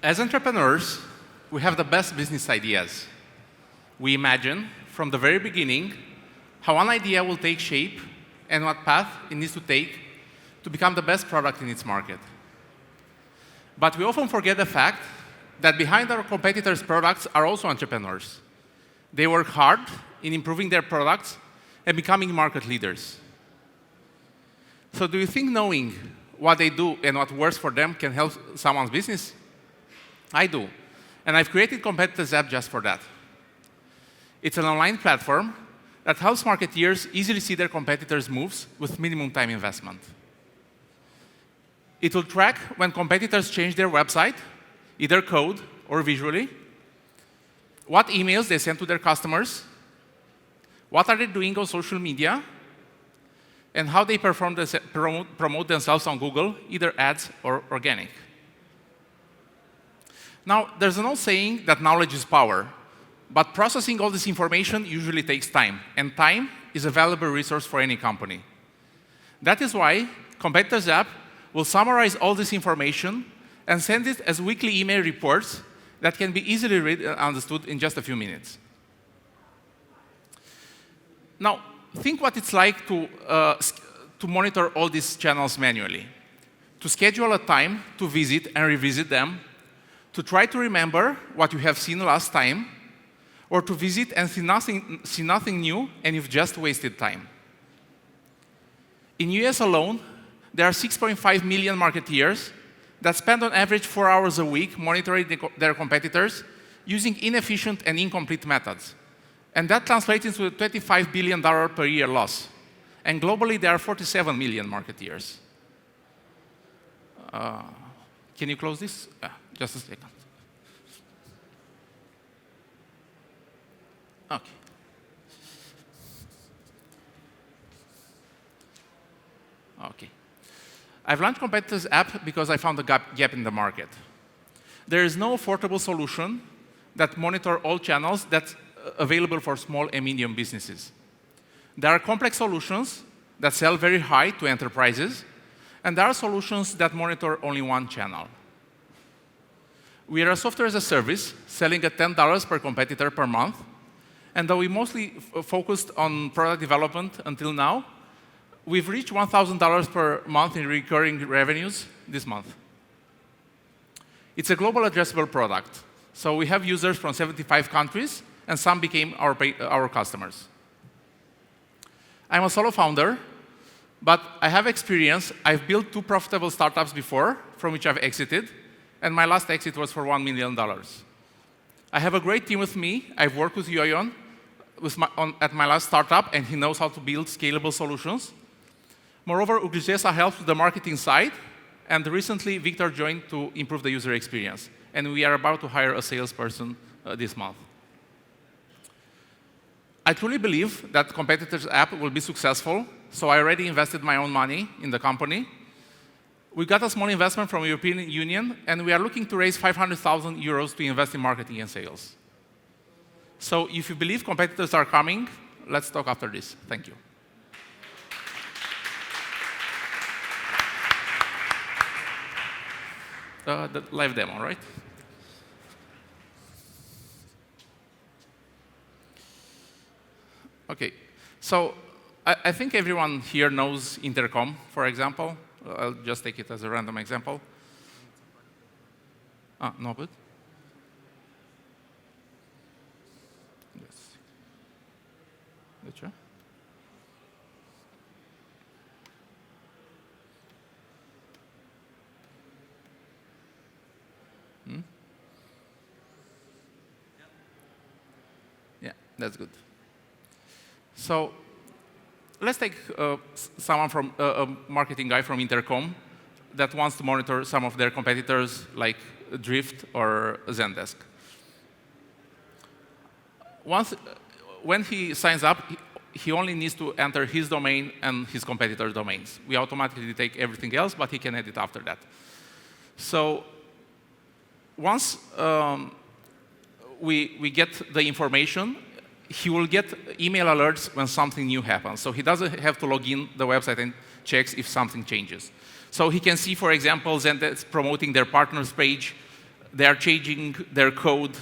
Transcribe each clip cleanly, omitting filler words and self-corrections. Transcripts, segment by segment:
As entrepreneurs, we have the best business ideas. We imagine from the very beginning how one idea will take shape and what path it needs to take to become the best product in its market. But we often forget the fact that behind our competitors' products are also entrepreneurs. They work hard in improving their products and becoming market leaders. So do you think knowing what they do and what works for them can help someone's business? I do. And I've created Competitors app just for that. It's an online platform that helps marketeers easily see their competitors' moves with minimum time investment. It will track when competitors change their website, either code or visually, what emails they send to their customers, what are they doing on social media, and how they promote themselves on Google, either ads or organic. Now, there's an old saying that knowledge is power, but processing all this information usually takes time, and time is a valuable resource for any company. That is why Competitors app will summarize all this information and send it as weekly email reports that can be easily read and understood in just a few minutes. Now, think what it's like to monitor all these channels manually, to schedule a time to visit and revisit them, to try to remember what you have seen last time, or to visit and see nothing new and you've just wasted time. In US alone, there are 6.5 million marketeers that spend on average 4 hours a week monitoring their competitors using inefficient and incomplete methods. And that translates into a $25 billion per year loss. And globally, there are 47 million marketeers. Can you close this? Just a second. Okay. Okay. I've launched Competitors app because I found a gap in the market. There is no affordable solution that monitors all channels that's available for small and medium businesses. There are complex solutions that sell very high to enterprises, and there are solutions that monitor only one channel. We are a software as a service, selling at $10 per competitor per month, and though we mostly focused on product development until now, we've reached $1,000 per month in recurring revenues this month. It's a global addressable product, so we have users from 75 countries, and some became our customers. I'm a solo founder, but I have experience. I've built 2 profitable startups before, from which I've exited, and my last exit was for $1 million. I have a great team with me. I've worked with Yoyon at my last startup, and he knows how to build scalable solutions. Moreover, Ugljesa helps with the marketing side, and recently Victor joined to improve the user experience. And we are about to hire a salesperson this month. I truly believe that Competitors app will be successful, so I already invested my own money in the company. We got a small investment from the European Union, and we are looking to raise 500,000 euros to invest in marketing and sales. So if you believe competitors are coming, let's talk after this. Thank you. The live demo, right? Okay, so I think everyone here knows Intercom, for example. I'll just take it as a random example. No, but? Yes. Gotcha. Yeah, that's good. So let's take someone from a marketing guy from Intercom that wants to monitor some of their competitors like Drift or Zendesk. When he signs up, he only needs to enter his domain and his competitor's domains. We automatically take everything else, but he can edit after that. So once we get the information, he will get email alerts when something new happens. So he doesn't have to log in the website and checks if something changes. So he can see, for example, Zendesk promoting their partners page they are changing their code.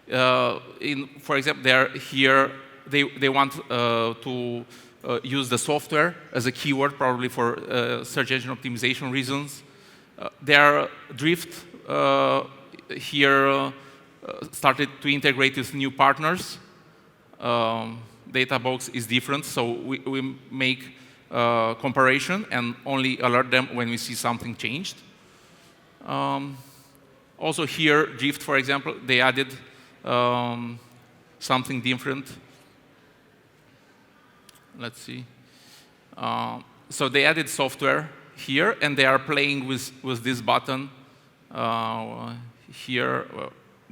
For example, they are here. They want to use the software as a keyword, probably for search engine optimization reasons. Their Drift here started to integrate with new partners. Databox is different, so we make comparison and only alert them when we see something changed. Also here, Drift, for example, they added something different. Let's see. So they added software here, and they are playing with this button here,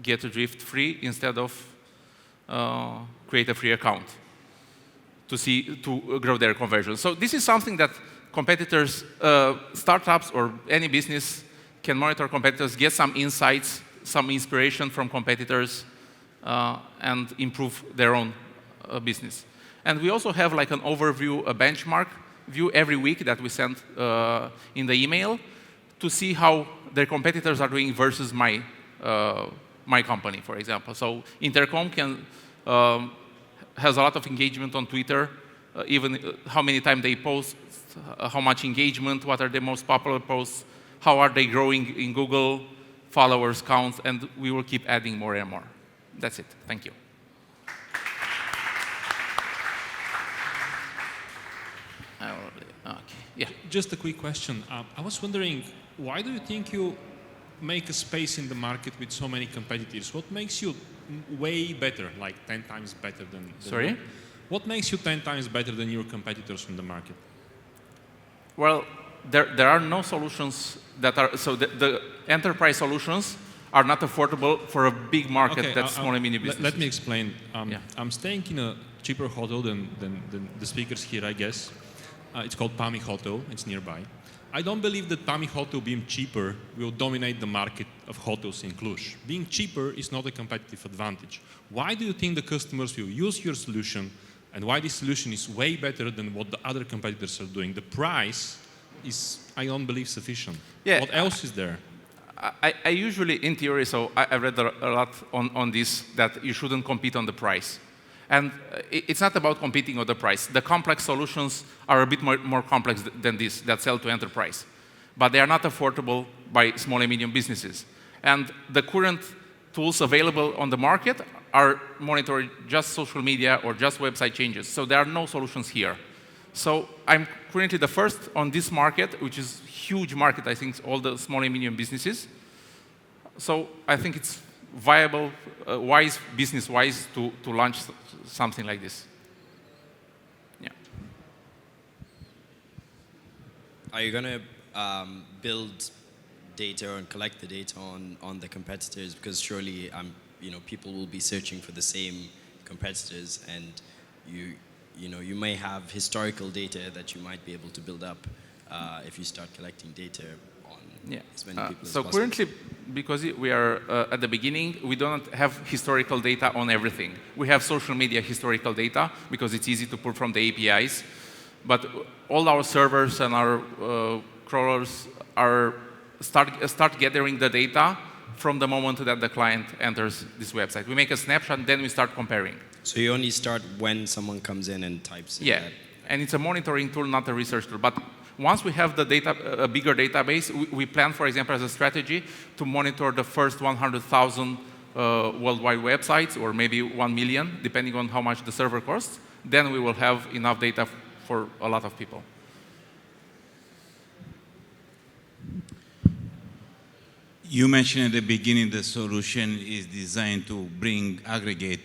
get a Drift free, instead of create a free account to grow their conversion. So this is something that competitors, startups, or any business can monitor competitors, get some insights, some inspiration from competitors, and improve their own business. And we also have like an overview, a benchmark view every week that we send in the email to see how their competitors are doing versus my company, for example. So Intercom has a lot of engagement on Twitter, even how many times they post, how much engagement, what are the most popular posts, how are they growing in Google, followers counts, and we will keep adding more and more. That's it. Thank you. Okay. Yeah. Just a quick question. I was wondering, why do you think you make a space in the market with so many competitors? What makes you way better, like 10 times better than Sorry? What makes you 10 times better than your competitors from the market? Well, there are no solutions that are, so the enterprise solutions are not affordable for a big market that's small and mini businesses. Let me explain. Yeah. I'm staying in a cheaper hotel than the speakers here, I guess. It's called Pami Hotel. It's nearby. I don't believe that Pami Hotel being cheaper will dominate the market of hotels in Cluj. Being cheaper is not a competitive advantage. Why do you think the customers will use your solution, and why this solution is way better than what the other competitors are doing? The price is, I don't believe, sufficient. Yeah. What else is there? I usually, in theory, so I read a lot on this, that you shouldn't compete on the price. And it's not about competing on the price. The complex solutions are a bit more complex than this, that sell to enterprise. But they are not affordable by small and medium businesses. And the current tools available on the market are monitoring just social media or just website changes. So there are no solutions here. So I'm currently the first on this market, which is a huge market, I think, all the small and medium businesses. So I think it's viable, business-wise, to launch something like this. Yeah. Are you going to build data and collect the data on the competitors? Because surely, people will be searching for the same competitors, and you may have historical data that you might be able to build up if you start collecting data on as many people as so possible. currently, because we are at the beginning, we don't have historical data on everything. We have social media historical data because it's easy to pull from the APIs. But all our servers and our crawlers start gathering the data from the moment that the client enters this website. We make a snapshot, then we start comparing. So you only start when someone comes in and types in that? And it's a monitoring tool, not a research tool. But once we have the data, a bigger database, we plan, for example, as a strategy to monitor the first 100,000 worldwide websites, or maybe 1 million, depending on how much the server costs. Then we will have enough data for a lot of people. You mentioned at the beginning the solution is designed to aggregate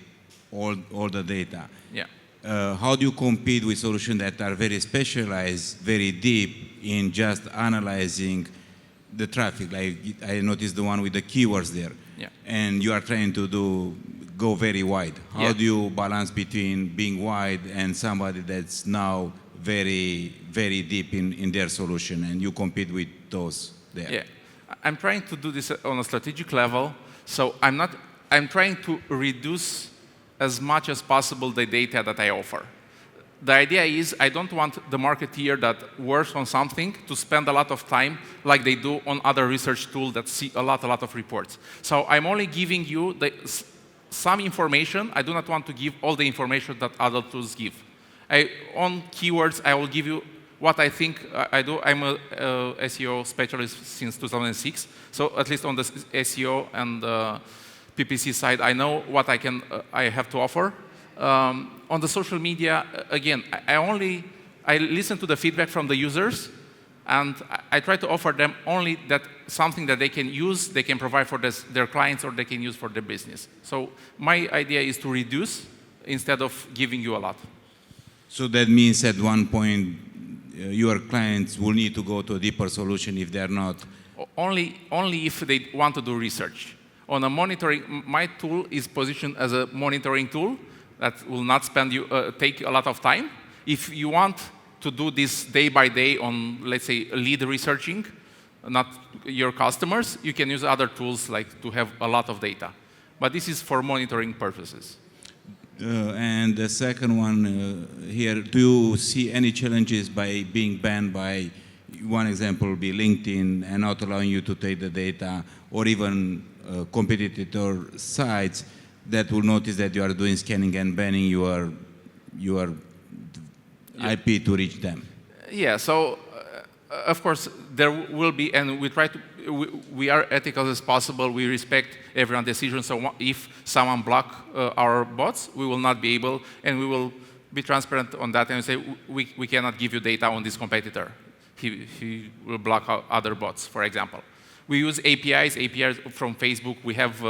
all the data. Yeah. How do you compete with solutions that are very specialized, very deep in just analyzing the traffic? Like I noticed the one with the keywords there. Yeah. And you are trying to go very wide. How do you balance between being wide and somebody that's now very, very deep in their solution, and you compete with those there? Yeah. I'm trying to do this on a strategic level. So I'm trying to reduce as much as possible the data that I offer. The idea is I don't want the marketeer that works on something to spend a lot of time like they do on other research tools that see a lot of reports. So I'm only giving you some information. I do not want to give all the information that other tools give. On keywords, I will give you what I think I do. I'm a SEO specialist since 2006. So at least on the SEO and PPC side, I know what I have to offer. On the social media, again, I listen to the feedback from the users, and I try to offer them only something that they can use, they can provide for their clients, or they can use for their business. So my idea is to reduce instead of giving you a lot. So that means at one point your clients will need to go to a deeper solution if they're not. Only if they want to do research. On a monitoring, my tool is positioned as a monitoring tool that will not take a lot of time. If you want to do this day by day on, let's say, lead researching, not your customers, you can use other tools like to have a lot of data. But this is for monitoring purposes. And the second one here, do you see any challenges by being banned by, one example would be LinkedIn and not allowing you to take the data, or even competitor sites that will notice that you are doing scanning and banning your IP to reach them? Yeah, so of course there will be, and we are ethical as possible. We respect everyone's decision. So if someone blocks our bots, we will not be able, and we will be transparent on that and say we cannot give you data on this competitor. He will block other bots, for example. We use APIs from Facebook. We have,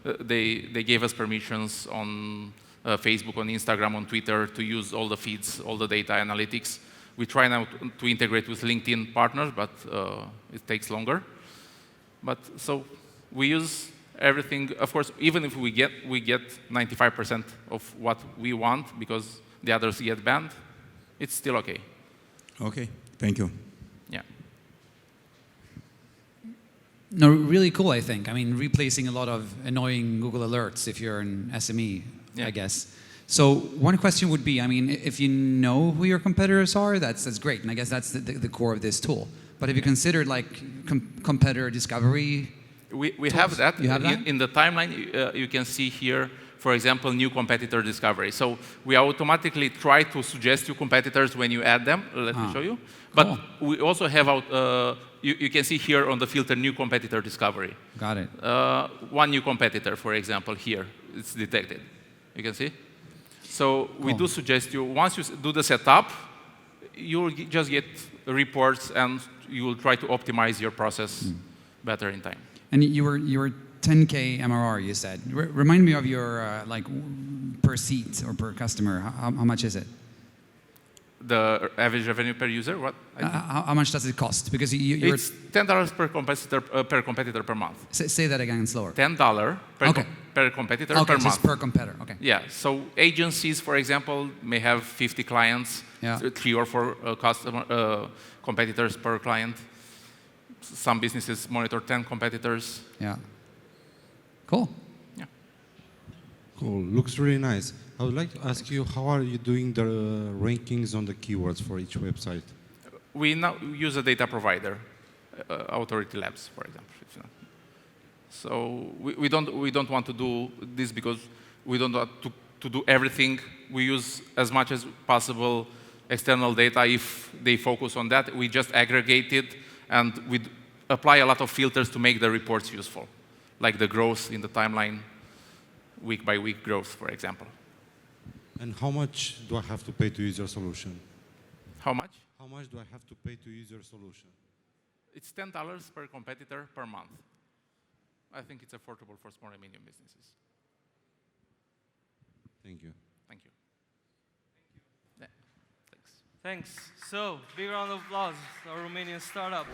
they gave us permissions on Facebook, on Instagram, on Twitter to use all the feeds, all the data analytics. We try now to integrate with LinkedIn partners, but it takes longer. But so we use everything. Of course, even if we get 95% of what we want because the others get banned, it's still okay. Okay, thank you. Yeah. No, really cool, I think. I mean, replacing a lot of annoying Google alerts if you're an SME, Yeah. I guess. So one question would be, I mean, if you know who your competitors are, that's great, and I guess that's the core of this tool. But have you considered like competitor discovery? We have that. You have that? In the timeline, you can see here, for example, new competitor discovery. So we automatically try to suggest you competitors when you add them. Let me show you. But Cool. we also have you can see here on the filter new competitor discovery. Got it. One new competitor, for example, here it's detected. You can see. So we do suggest you, once you do the setup, you will just get reports, and you will try to optimize your process better in time. And you were 10K MRR, you said. Remind me of your like per seat or per customer. How much is it? The average revenue per user, what? How much does it cost? Because you're It's $10 per competitor per month. say that again slower. $10 per competitor Okay, per just month. per competitor. Okay. Yeah. So agencies, for example, may have 50 clients, Yeah. 3 or 4 competitors per client. Some businesses monitor 10 competitors. Yeah. Cool. Yeah. Cool. Looks really nice. I would like to ask you, how are you doing the rankings on the keywords for each website? We now use a data provider, Authority Labs, for example. So we don't want to do this because we don't want to do everything. We use as much as possible external data. If they focus on that, we just aggregate it, and we apply a lot of filters to make the reports useful, like the growth in the timeline, week by week growth, for example. And how much do I have to pay to use your solution? How much? How much do I have to pay to use your solution? It's $10 per competitor per month. I think it's affordable for small and medium businesses. Thank you. Thank you. Yeah, thanks. Thanks. So, big round of applause, our Romanian startup.